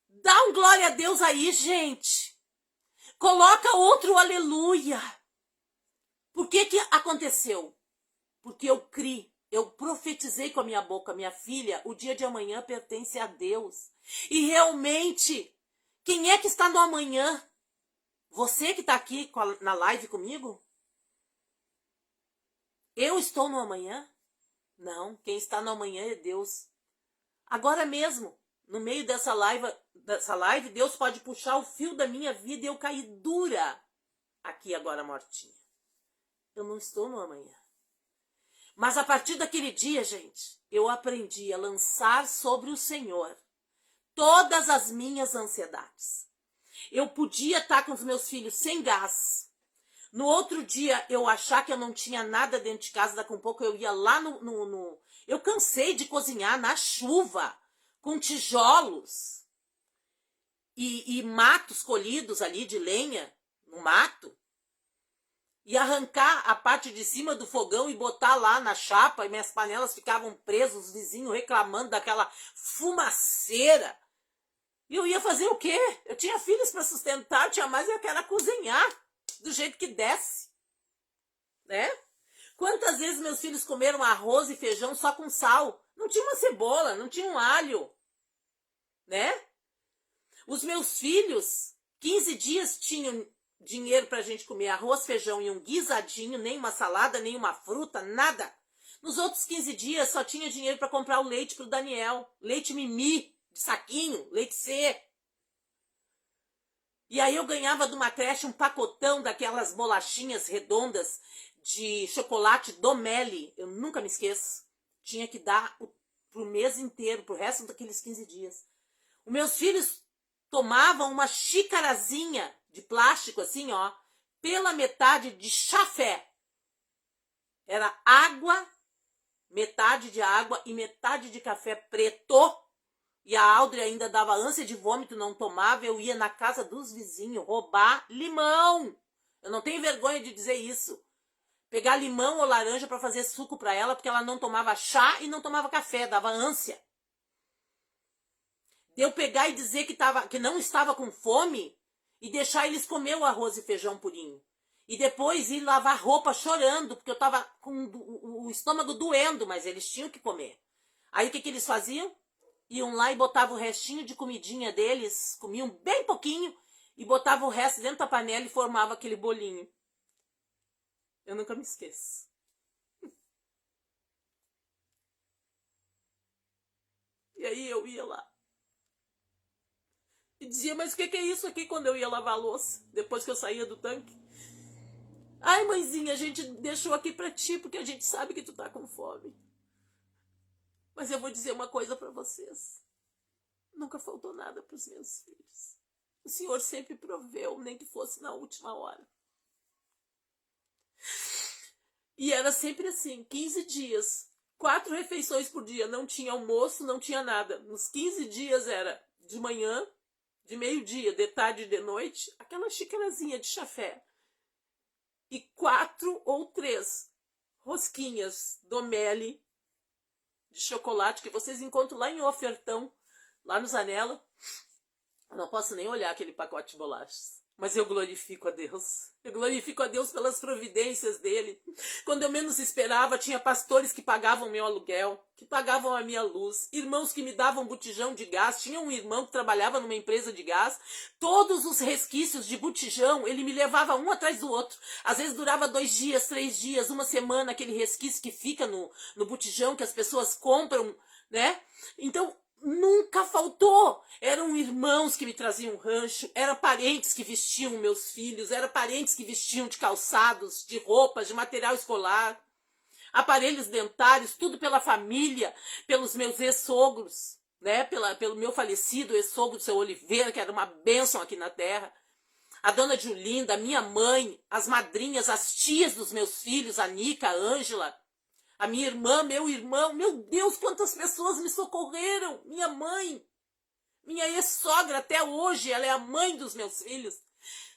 Dá um glória a Deus aí, gente. Coloca outro aleluia. Por que aconteceu? Porque eu criei, eu profetizei com a minha boca, minha filha, o dia de amanhã pertence a Deus. E realmente, quem é que está no amanhã? Você que está aqui na live comigo? Eu estou no amanhã? Não, quem está no amanhã é Deus. Agora mesmo, no meio dessa live, Deus pode puxar o fio da minha vida e eu cair dura aqui agora mortinha. Eu não estou no amanhã. Mas a partir daquele dia, gente, eu aprendi a lançar sobre o Senhor todas as minhas ansiedades. Eu podia estar com os meus filhos sem gás. No outro dia, eu achar que eu não tinha nada dentro de casa, daqui a um pouco eu ia lá Eu cansei de cozinhar na chuva, com tijolos e matos colhidos ali de lenha, no mato. E arrancar a parte de cima do fogão e botar lá na chapa, e minhas panelas ficavam presas, os vizinhos reclamando daquela fumaceira. E eu ia fazer o quê? Eu tinha filhos para sustentar, tinha mais eu quero cozinhar, do jeito que desce. Né? Quantas vezes meus filhos comeram arroz e feijão só com sal? Não tinha uma cebola, não tinha um alho, né? Os meus filhos, 15 dias tinham dinheiro pra gente comer arroz, feijão e um guisadinho, nem uma salada, nem uma fruta, nada. Nos outros 15 dias só tinha dinheiro para comprar o leite pro Daniel, leite Mimi, de saquinho, leite C. E aí eu ganhava de uma creche um pacotão daquelas bolachinhas redondas de chocolate Domelli. Eu nunca me esqueço. Tinha que dar pro mês inteiro, pro resto daqueles 15 dias. Os meus filhos tomavam uma xicarazinha de plástico, assim, ó, pela metade de chafé. Era água, metade de água e metade de café preto. E a Audrey ainda dava ânsia de vômito, não tomava. Eu ia na casa dos vizinhos roubar limão. Eu não tenho vergonha de dizer isso. Pegar limão ou laranja para fazer suco para ela, porque ela não tomava chá e não tomava café, dava ânsia. De eu pegar e dizer que não estava com fome e deixar eles comer o arroz e feijão purinho. E depois ir lavar roupa chorando, porque eu estava com o estômago doendo, mas eles tinham que comer. Aí o que eles faziam? Iam lá e botavam o restinho de comidinha deles, comiam bem pouquinho, e botavam o resto dentro da panela e formava aquele bolinho. Eu nunca me esqueço. E aí eu ia lá. E dizia, mas o que é isso aqui quando eu ia lavar a louça? Depois que eu saía do tanque. Ai, mãezinha, a gente deixou aqui pra ti, porque a gente sabe que tu tá com fome. Mas eu vou dizer uma coisa pra vocês. Nunca faltou nada pros meus filhos. O Senhor sempre proveu, nem que fosse na última hora. E era sempre assim, 15 dias. 4 refeições por dia. Não tinha almoço, não tinha nada. Nos 15 dias era de manhã, de meio-dia, de tarde e de noite, aquela xicarazinha de chafé. E 4 ou 3 rosquinhas Domelli de chocolate que vocês encontram lá em ofertão, lá no Zanella. Eu não posso nem olhar aquele pacote de bolachas. Mas eu glorifico a Deus. Eu glorifico a Deus pelas providências dele. Quando eu menos esperava, tinha pastores que pagavam meu aluguel, que pagavam a minha luz, irmãos que me davam botijão de gás. Tinha um irmão que trabalhava numa empresa de gás. Todos os resquícios de botijão, ele me levava um atrás do outro. Às vezes durava 2 dias, 3 dias, uma semana, aquele resquício que fica no botijão que as pessoas compram, né? Então, nunca faltou. Eram irmãos que me traziam rancho, eram parentes que vestiam meus filhos, eram parentes que vestiam de calçados, de roupas, de material escolar, aparelhos dentários, tudo pela família, pelos meus ex-sogros, né? Pelo meu falecido ex-sogro, seu Oliveira, que era uma bênção aqui na terra. A dona Julinda, a minha mãe, as madrinhas, as tias dos meus filhos, a Nica, a Ângela, a minha irmã, meu irmão, meu Deus, quantas pessoas me socorreram. Minha mãe, minha ex-sogra, até hoje, ela é a mãe dos meus filhos.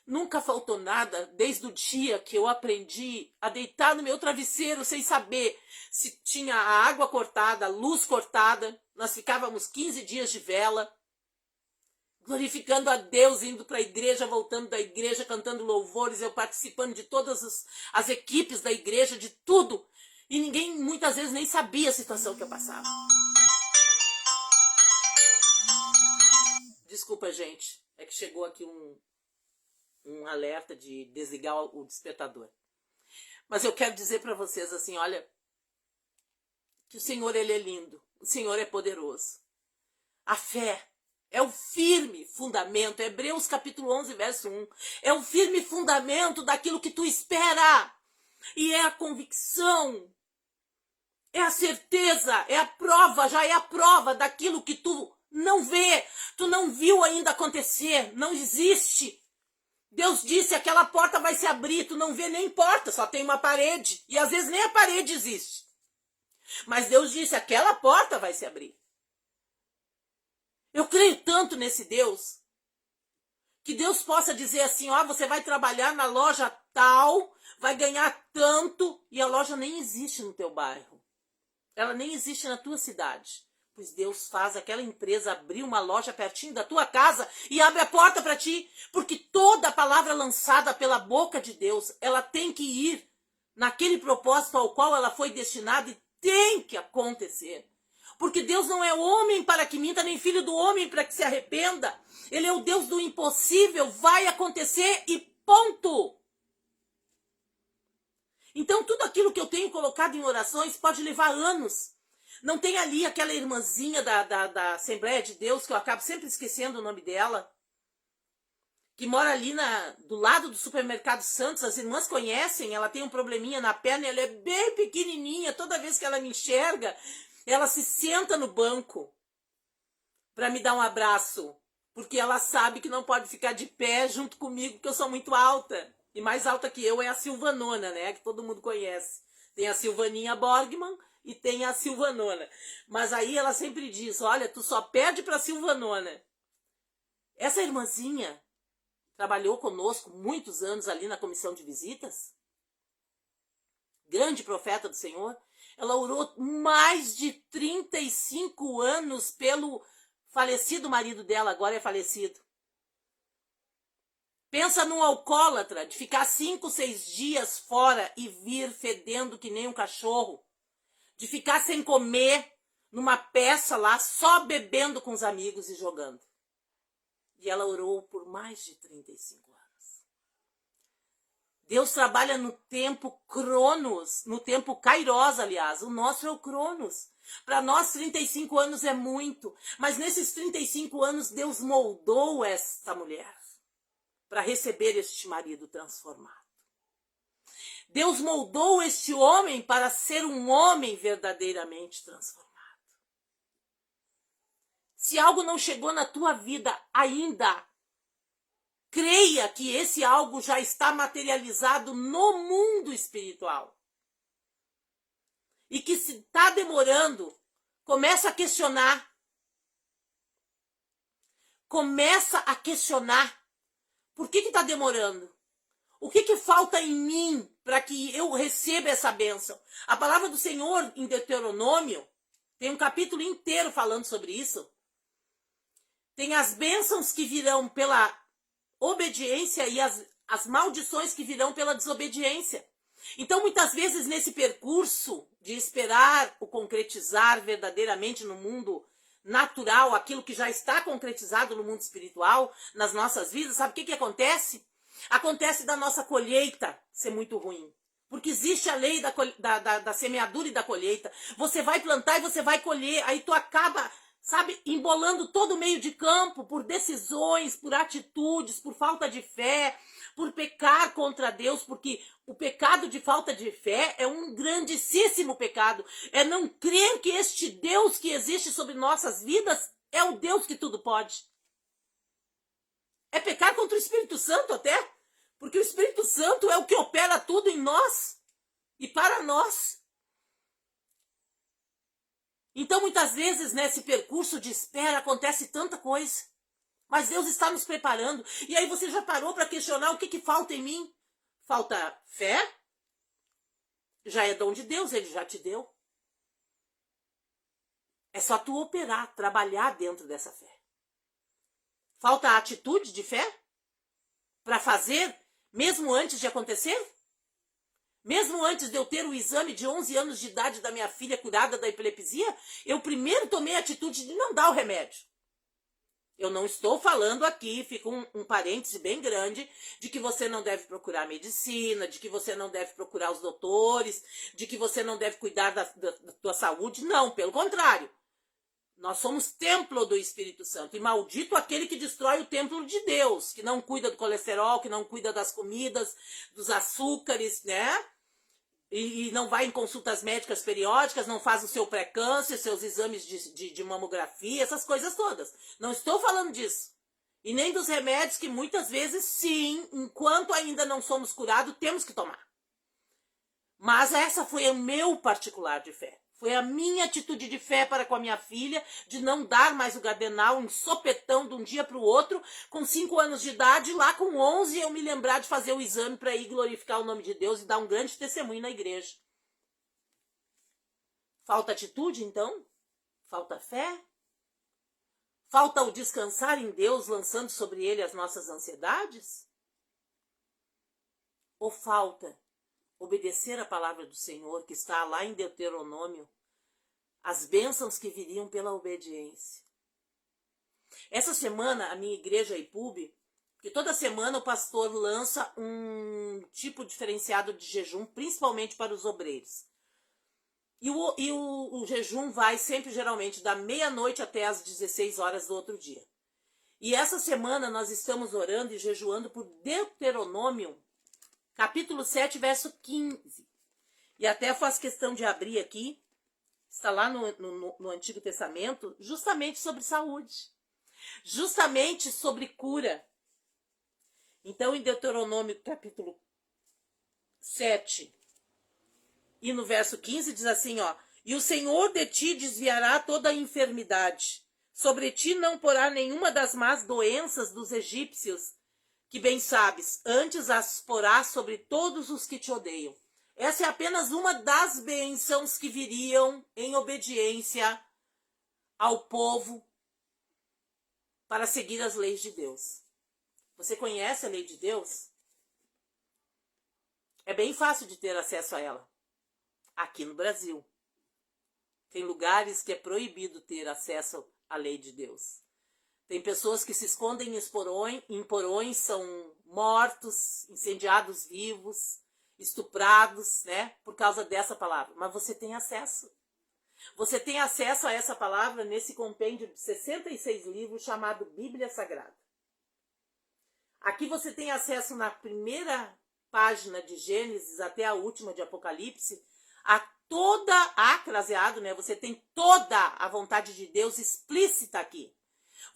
Nunca faltou nada desde o dia que eu aprendi a deitar no meu travesseiro sem saber se tinha a água cortada, a luz cortada. Nós ficávamos 15 dias de vela, glorificando a Deus, indo para a igreja, voltando da igreja, cantando louvores, eu participando de todas as equipes da igreja, de tudo. E ninguém, muitas vezes, nem sabia a situação que eu passava. Desculpa, gente. É que chegou aqui um alerta de desligar o despertador. Mas eu quero dizer para vocês assim, olha, que o Senhor, Ele é lindo. O Senhor é poderoso. A fé é o firme fundamento. Hebreus capítulo 11, verso 1. É o firme fundamento daquilo que tu espera. E é a convicção, é a certeza, é a prova, já é a prova daquilo que tu não vê, tu não viu ainda acontecer, não existe. Deus disse, aquela porta vai se abrir, tu não vê nem porta, só tem uma parede, e às vezes nem a parede existe. Mas Deus disse, aquela porta vai se abrir. Eu creio tanto nesse Deus, que Deus possa dizer assim, ó, você vai trabalhar na loja tal, vai ganhar tanto, e a loja nem existe no teu bairro. Ela nem existe na tua cidade. Pois Deus faz aquela empresa abrir uma loja pertinho da tua casa e abre a porta para ti. Porque toda palavra lançada pela boca de Deus, ela tem que ir naquele propósito ao qual ela foi destinada e tem que acontecer. Porque Deus não é homem para que minta, nem filho do homem para que se arrependa. Ele é o Deus do impossível, vai acontecer e ponto. Então tudo aquilo que eu tenho colocado em orações pode levar anos. Não tem ali aquela irmãzinha da Assembleia de Deus, que eu acabo sempre esquecendo o nome dela, que mora ali do lado do supermercado Santos. As irmãs conhecem, ela tem um probleminha na perna, ela é bem pequenininha, toda vez que ela me enxerga, ela se senta no banco para me dar um abraço, porque ela sabe que não pode ficar de pé junto comigo, porque eu sou muito alta. E mais alta que eu é a Silvanona, né? Que todo mundo conhece. Tem a Silvaninha Borgman e tem a Silvanona. Mas aí ela sempre diz, olha, tu só perde para a Silvanona. Essa irmãzinha trabalhou conosco muitos anos ali na comissão de visitas. Grande profeta do Senhor. Ela orou mais de 35 anos pelo falecido marido dela, agora é falecido. Pensa num alcoólatra de ficar 5, 6 dias fora e vir fedendo que nem um cachorro. De ficar sem comer numa peça lá, só bebendo com os amigos e jogando. E ela orou por mais de 35 anos. Deus trabalha no tempo Cronos, no tempo Kairos, aliás. O nosso é o Cronos. Para nós, 35 anos é muito. Mas nesses 35 anos, Deus moldou esta mulher para receber este marido transformado. Deus moldou este homem para ser um homem verdadeiramente transformado. Se algo não chegou na tua vida ainda, creia que esse algo já está materializado no mundo espiritual. E que se está demorando, começa a questionar. Começa a questionar. Por que está demorando? O que falta em mim para que eu receba essa bênção? A palavra do Senhor em Deuteronômio tem um capítulo inteiro falando sobre isso. Tem as bênçãos que virão pela obediência e as maldições que virão pela desobediência. Então, muitas vezes, nesse percurso de esperar o concretizar verdadeiramente no mundo natural, aquilo que já está concretizado no mundo espiritual, nas nossas vidas, sabe o que acontece? Acontece da nossa colheita ser muito ruim. Porque existe a lei da semeadura e da colheita. Você vai plantar e você vai colher. Aí tu acaba, sabe, embolando todo o meio de campo por decisões, por atitudes, por falta de fé, por pecar contra Deus. Porque o pecado de falta de fé é um grandíssimo pecado. É não crer que este Deus que existe sobre nossas vidas é o Deus que tudo pode. É pecar contra o Espírito Santo até, porque o Espírito Santo é o que opera tudo em nós e para nós. Então, muitas vezes, nesse percurso de espera, acontece tanta coisa. Mas Deus está nos preparando. E aí você já parou para questionar o que falta em mim? Falta fé? Já é dom de Deus, Ele já te deu. É só tu operar, trabalhar dentro dessa fé. Falta a atitude de fé para fazer, mesmo antes de acontecer? Mesmo antes de eu ter o exame de 11 anos de idade da minha filha curada da epilepsia, eu primeiro tomei a atitude de não dar o remédio. Eu não estou falando aqui, fica um parêntese bem grande, de que você não deve procurar medicina, de que você não deve procurar os doutores, de que você não deve cuidar da tua saúde. Não, pelo contrário. Nós somos templo do Espírito Santo. E maldito aquele que destrói o templo de Deus, que não cuida do colesterol, que não cuida das comidas, dos açúcares, né? E não vai em consultas médicas periódicas, não faz o seu pré-câncer, seus exames de mamografia, essas coisas todas. Não estou falando disso. E nem dos remédios que muitas vezes, sim, enquanto ainda não somos curados, temos que tomar. Mas essa foi o meu particular de fé. Foi a minha atitude de fé para com a minha filha, de não dar mais o Gardenal em sopetão de um dia para o outro, com 5 anos de idade, lá com 11 eu me lembrar de fazer o exame para ir glorificar o nome de Deus e dar um grande testemunho na igreja. Falta atitude, então? Falta fé? Falta o descansar em Deus, lançando sobre Ele as nossas ansiedades? Ou falta obedecer a palavra do Senhor, que está lá em Deuteronômio, as bênçãos que viriam pela obediência. Essa semana, a minha igreja IPUB, que toda semana o pastor lança um tipo diferenciado de jejum, principalmente para os obreiros. E o jejum vai sempre, geralmente, da meia-noite até as 16 horas do outro dia. E essa semana nós estamos orando e jejuando por Deuteronômio, capítulo 7, verso 15. E até faço questão de abrir aqui, está lá no Antigo Testamento, justamente sobre saúde, justamente sobre cura. Então, em Deuteronômio, capítulo 7, e no verso 15 diz assim, ó: e o Senhor de ti desviará toda a enfermidade. Sobre ti não porá nenhuma das más doenças dos egípcios, que bem sabes, antes as porá sobre todos os que te odeiam. Essa é apenas uma das bênçãos que viriam em obediência ao povo para seguir as leis de Deus. Você conhece a lei de Deus? É bem fácil de ter acesso a ela. Aqui no Brasil. Tem lugares que é proibido ter acesso à lei de Deus. Tem pessoas que se escondem em porões, são mortos, incendiados vivos, estuprados, né? Por causa dessa palavra. Mas você tem acesso. Você tem acesso a essa palavra nesse compêndio de 66 livros chamado Bíblia Sagrada. Aqui você tem acesso na primeira página de Gênesis até a última de Apocalipse, a toda a craseado, né? Você tem toda a vontade de Deus explícita aqui.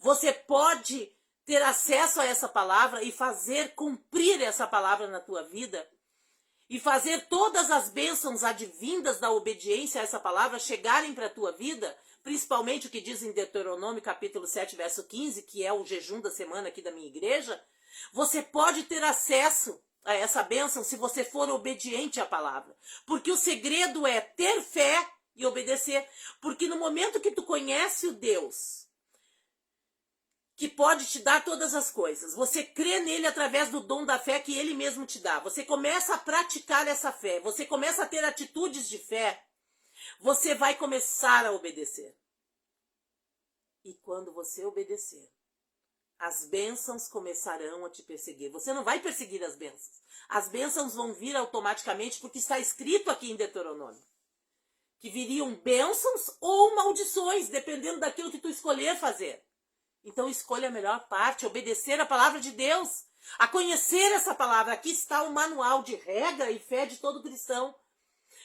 Você pode ter acesso a essa palavra e fazer cumprir essa palavra na tua vida e fazer todas as bênçãos advindas da obediência a essa palavra chegarem para a tua vida, principalmente o que diz em Deuteronômio capítulo 7, verso 15, que é o jejum da semana aqui da minha igreja. Você pode ter acesso a essa bênção se você for obediente à palavra. Porque o segredo é ter fé e obedecer. Porque no momento que tu conhece o Deus que pode te dar todas as coisas, você crê nele através do dom da fé que ele mesmo te dá. Você começa a praticar essa fé. Você começa a ter atitudes de fé. Você vai começar a obedecer. E quando você obedecer, as bênçãos começarão a te perseguir. Você não vai perseguir as bênçãos. As bênçãos vão vir automaticamente porque está escrito aqui em Deuteronômio que viriam bênçãos ou maldições, dependendo daquilo que tu escolher fazer. Então escolha a melhor parte, obedecer a palavra de Deus, a conhecer essa palavra. Aqui está o manual de regra e fé de todo cristão.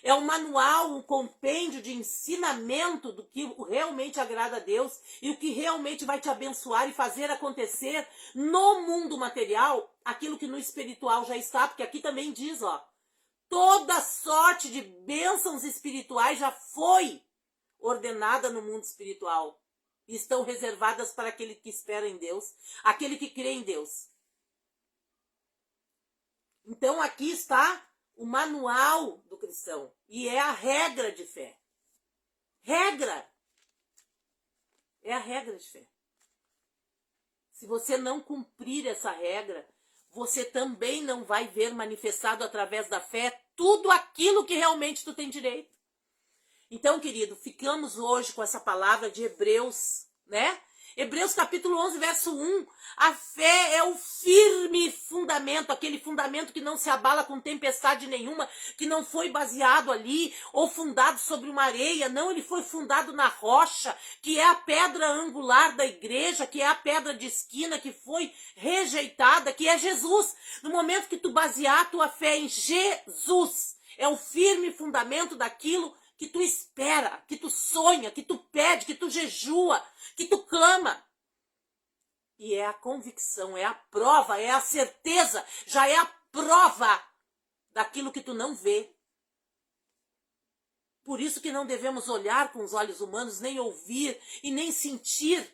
É um manual, um compêndio de ensinamento do que realmente agrada a Deus e o que realmente vai te abençoar e fazer acontecer no mundo material aquilo que no espiritual já está, porque aqui também diz, ó, toda sorte de bênçãos espirituais já foi ordenada no mundo espiritual. E estão reservadas para aquele que espera em Deus, aquele que crê em Deus. Então aqui está o manual do cristão. E é a regra de fé. Regra. É a regra de fé. Se você não cumprir essa regra, você também não vai ver manifestado através da fé tudo aquilo que realmente tu tem direito. Então, querido, ficamos hoje com essa palavra de Hebreus, né? Hebreus capítulo 11, verso 1. A fé é o firme fundamento, aquele fundamento que não se abala com tempestade nenhuma, que não foi baseado ali ou fundado sobre uma areia. Não, ele foi fundado na rocha, que é a pedra angular da igreja, que é a pedra de esquina que foi rejeitada, que é Jesus. No momento que tu basear a tua fé em Jesus, é o firme fundamento daquilo que tu espera, que tu sonha, que tu pede, que tu jejua, que tu clama. E é a convicção, é a prova, é a certeza, já é a prova daquilo que tu não vê. Por isso que não devemos olhar com os olhos humanos, nem ouvir e nem sentir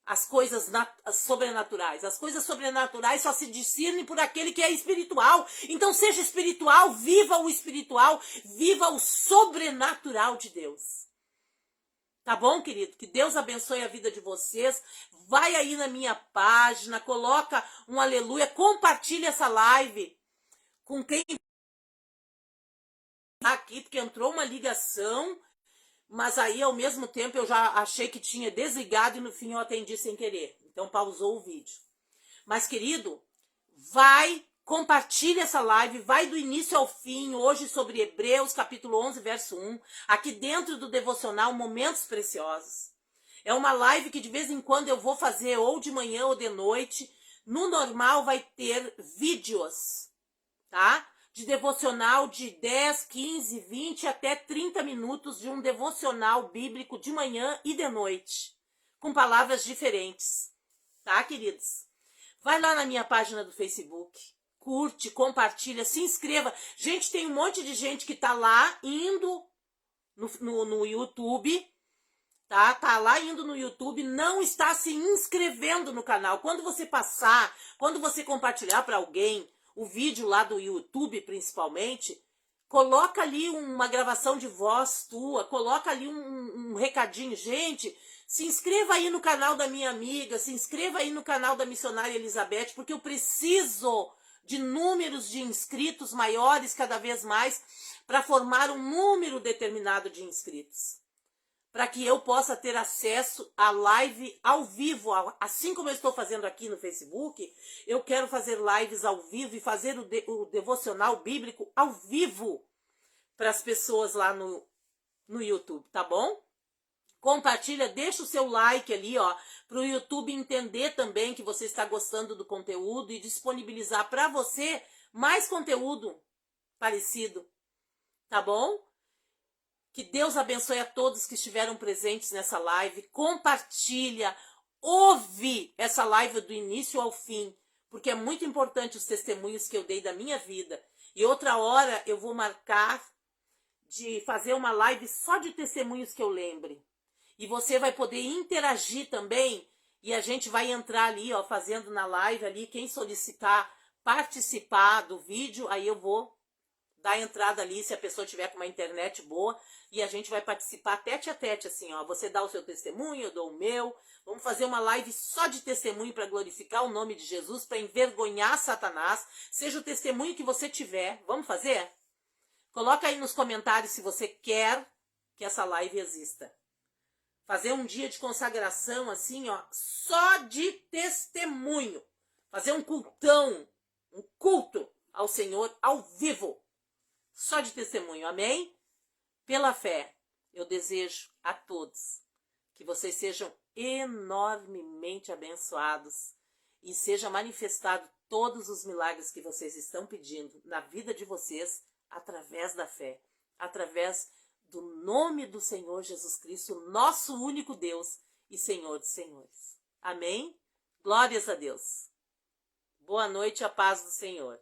as coisas sobrenaturais. As coisas sobrenaturais só se discernem por aquele que é espiritual. Então seja espiritual, viva o sobrenatural de Deus. Tá bom, querido? Que Deus abençoe a vida de vocês. Vai aí na minha página, coloca um aleluia, compartilha essa live com quem aqui porque entrou uma ligação, mas aí ao mesmo tempo eu já achei que tinha desligado e no fim eu atendi sem querer. Então pausou o vídeo. Mas querido, compartilha essa live, vai do início ao fim, hoje sobre Hebreus capítulo 11, verso 1, aqui dentro do devocional Momentos Preciosos. É uma live que de vez em quando eu vou fazer ou de manhã ou de noite. No normal vai ter vídeos, tá? De devocional de 10, 15, 20 até 30 minutos de um devocional bíblico de manhã e de noite, com palavras diferentes, tá, queridos? Vai lá na minha página do Facebook, curte, compartilha, se inscreva. Gente, tem um monte de gente que tá lá indo no YouTube, tá? Tá lá indo no YouTube, não está se inscrevendo no canal. Quando você passar, quando você compartilhar para alguém o vídeo lá do YouTube, principalmente, coloca ali uma gravação de voz tua, coloca ali um recadinho. Gente, se inscreva aí no canal da minha amiga, se inscreva aí no canal da missionária Elizabeth, porque eu preciso de números de inscritos maiores cada vez mais para formar um número determinado de inscritos, para que eu possa ter acesso à live ao vivo, assim como eu estou fazendo aqui no Facebook. Eu quero fazer lives ao vivo e fazer o devocional bíblico ao vivo para as pessoas lá no YouTube, tá bom? Compartilha, deixa o seu like ali, ó, para o YouTube entender também que você está gostando do conteúdo e disponibilizar para você mais conteúdo parecido, tá bom? Que Deus abençoe a todos que estiveram presentes nessa live. Compartilha, ouve essa live do início ao fim, porque é muito importante os testemunhos que eu dei da minha vida. E outra hora eu vou marcar de fazer uma live só de testemunhos que eu lembre. E você vai poder interagir também, e a gente vai entrar ali, ó, fazendo na live ali, quem solicitar participar do vídeo, aí eu vou dar entrada ali, se a pessoa tiver com uma internet boa, e a gente vai participar tete a tete, assim, ó, você dá o seu testemunho, eu dou o meu, vamos fazer uma live só de testemunho para glorificar o nome de Jesus, para envergonhar Satanás, seja o testemunho que você tiver, vamos fazer? Coloca aí nos comentários se você quer que essa live exista. Fazer um dia de consagração, assim, ó, só de testemunho, fazer um cultão, um culto ao Senhor ao vivo, só de testemunho, amém? Pela fé, eu desejo a todos que vocês sejam enormemente abençoados e seja manifestado todos os milagres que vocês estão pedindo na vida de vocês através da fé, através do nome do Senhor Jesus Cristo, nosso único Deus e Senhor dos Senhores. Amém? Glórias a Deus. Boa noite, a paz do Senhor.